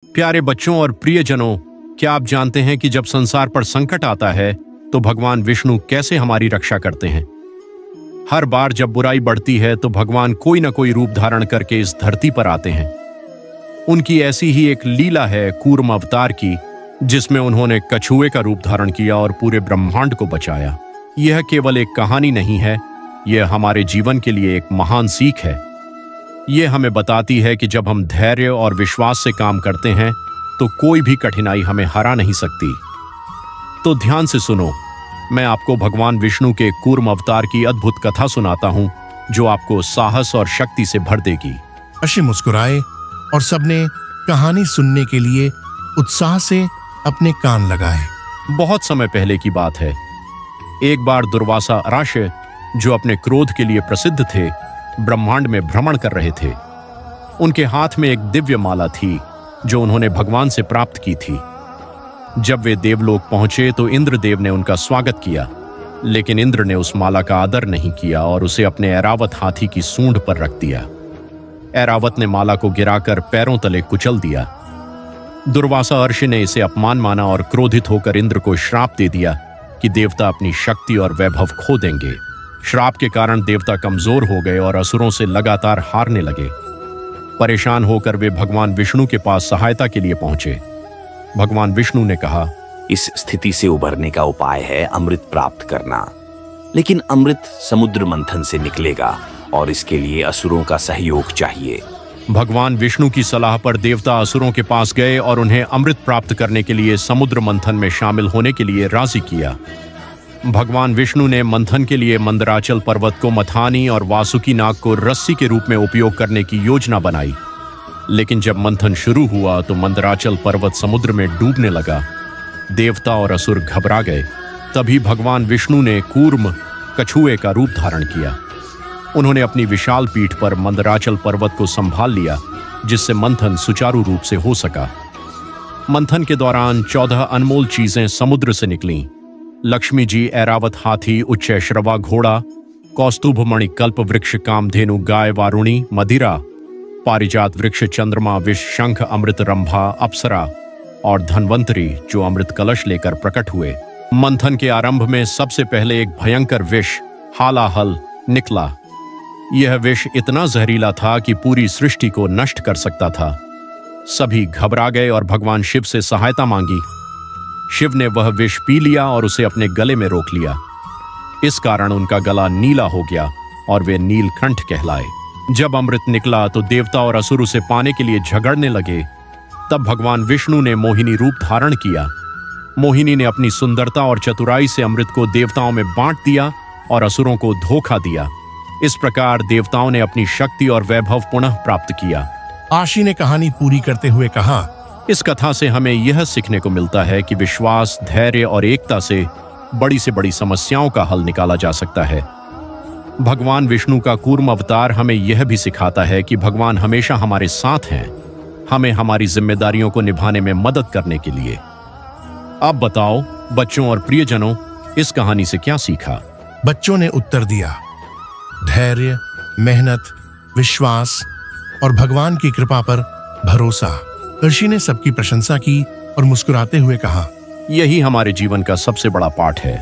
प्यारे बच्चों और प्रियजनों, क्या आप जानते हैं कि जब संसार पर संकट आता है तो भगवान विष्णु कैसे हमारी रक्षा करते हैं? हर बार जब बुराई बढ़ती है तो भगवान कोई न कोई रूप धारण करके इस धरती पर आते हैं। उनकी ऐसी ही एक लीला है कूर्म अवतार की, जिसमें उन्होंने कछुए का रूप धारण किया और पूरे ब्रह्मांड को बचाया। यह केवल एक कहानी नहीं है, यह हमारे जीवन के लिए एक महान सीख है। यह हमें बताती है कि जब हम धैर्य और विश्वास से काम करते हैं तो कोई भी कठिनाई हमें हरा नहीं सकती। तो ध्यान से सुनो, मैं आपको भगवान विष्णु के कूर्म अवतार की अद्भुत कथा सुनाता हूं, जो आपको साहस और शक्ति से भर देगी। ऋषि मुस्कुराए और सबने कहानी सुनने के लिए उत्साह से अपने कान लगाए। बहुत समय पहले की बात है। एक बार दुर्वासा अराष्य, जो अपने क्रोध के लिए प्रसिद्ध थे, ब्रह्मांड में भ्रमण कर रहे थे। उनके हाथ में एक दिव्य माला थी जो उन्होंने भगवान से प्राप्त की थी। जब वे देवलोक पहुंचे तो इंद्रदेव ने उनका स्वागत किया, लेकिन इंद्र ने उस माला का आदर नहीं किया और उसे अपने ऐरावत हाथी की सूंड पर रख दिया। ऐरावत ने माला को गिराकर पैरों तले कुचल दिया। दुर्वासा ऋषि ने इसे अपमान माना और क्रोधित होकर इंद्र को श्राप दे दिया कि देवता अपनी शक्ति और वैभव खो देंगे। श्राप के कारण देवता कमजोर हो गए और असुरों से लगातार हारने लगे। परेशान होकर वे भगवान विष्णु के पास सहायता के लिए पहुंचे। भगवान विष्णु ने कहा, इस स्थिति से उबरने का उपाय है अमृत प्राप्त करना, लेकिन अमृत समुद्र मंथन से निकलेगा और इसके लिए असुरों का सहयोग चाहिए। भगवान विष्णु की सलाह पर देवता असुरों के पास गए और उन्हें अमृत प्राप्त करने के लिए समुद्र मंथन में शामिल होने के लिए राजी किया। भगवान विष्णु ने मंथन के लिए मंदराचल पर्वत को मथानी और वासुकी नाग को रस्सी के रूप में उपयोग करने की योजना बनाई। लेकिन जब मंथन शुरू हुआ तो मंदराचल पर्वत समुद्र में डूबने लगा। देवता और असुर घबरा गए। तभी भगवान विष्णु ने कूर्म कछुए का रूप धारण किया। उन्होंने अपनी विशाल पीठ पर मंदराचल पर्वत को संभाल लिया, जिससे मंथन सुचारू रूप से हो सका। मंथन के दौरान 14 अनमोल चीजें समुद्र से निकलीं। लक्ष्मी जी, ऐरावत हाथी, उच्चैश्रवा घोड़ा, कौस्तुभमणि कल्प वृक्ष, कामधेनु गाय, वारुणी, मदिरा, पारिजात वृक्ष, चंद्रमा, विष, शंख, अमृत, रंभा, अप्सरा और धन्वंतरी, जो अमृत कलश लेकर प्रकट हुए। मंथन के आरंभ में सबसे पहले एक भयंकर विष हालाहल निकला। यह विष इतना जहरीला था कि पूरी सृष्टि को नष्ट कर सकता था। सभी घबरा गए और भगवान शिव से सहायता मांगी। शिव ने वह विष पी लिया और उसे अपने गले में रोक लिया। इस कारण उनका गला नीला हो गया और वे नीलकंठ कहलाए। जब अमृत निकला तो देवता और असुर उसे पाने के लिए झगड़ने लगे। तब भगवान विष्णु ने मोहिनी रूप धारण किया। मोहिनी ने अपनी सुंदरता और चतुराई से अमृत को देवताओं में बांट दिया और असुरों को धोखा दिया। इस प्रकार देवताओं ने अपनी शक्ति और वैभव पुनः प्राप्त किया। आशी ने कहानी पूरी करते हुए कहा, इस कथा से हमें यह सीखने को मिलता है कि विश्वास, धैर्य और एकता से बड़ी समस्याओं का हल निकाला जा सकता है। भगवान विष्णु का कूर्म अवतार हमें यह भी सिखाता है कि भगवान हमेशा हमारे साथ हैं, हमें हमारी जिम्मेदारियों को निभाने में मदद करने के लिए। अब बताओ बच्चों और प्रियजनों, इस कहानी से क्या सीखा? बच्चों ने उत्तर दिया, धैर्य, मेहनत, विश्वास और भगवान की कृपा पर भरोसा। ऋषि ने सबकी प्रशंसा की और मुस्कुराते हुए कहा, यही हमारे जीवन का सबसे बड़ा पाठ है।